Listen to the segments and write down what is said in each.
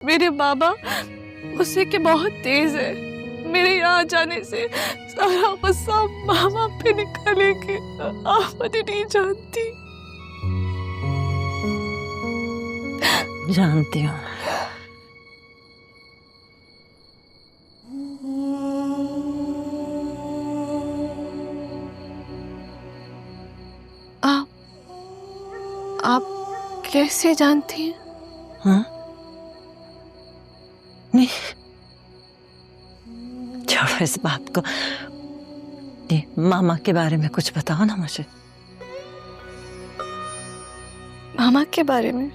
मेरे बाबा गुस्से के बहुत तेज है। मेरे यहाँ जाने से सारा गुस्सा मामा पे निकालेंगे। आप मुझे नहीं जानती। जानती हूँ। आप कैसे जानती हैं? हाँ? नहीं, छोड़ो इस बात को। ये मामा के बारे में कुछ बताओ ना मुझे। मामा के बारे में?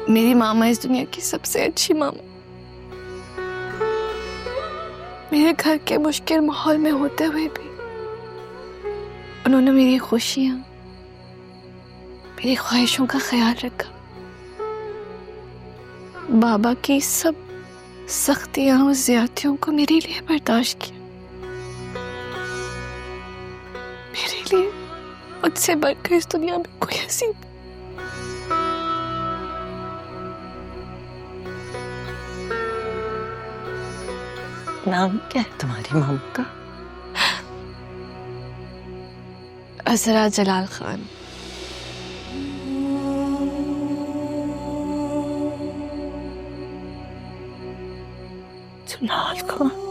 मेरी मामा इस दुनिया की सबसे अच्छी मामा। मेरे घर के मुश्किल माहौल में होते हुए भी उन्होंने मेरी खुशियां, मेरी ख्वाहिशों का ख्याल रखा। बाबा की सब सख्तियां और ज्यादतियों को मेरे लिए बर्दाश्त किया। मेरे लिए मुझसे बढ़कर इस दुनिया में कोई हसीन। नाम क्या है तुम्हारी मामा का? अज़रा जलाल खान। जलाल खान।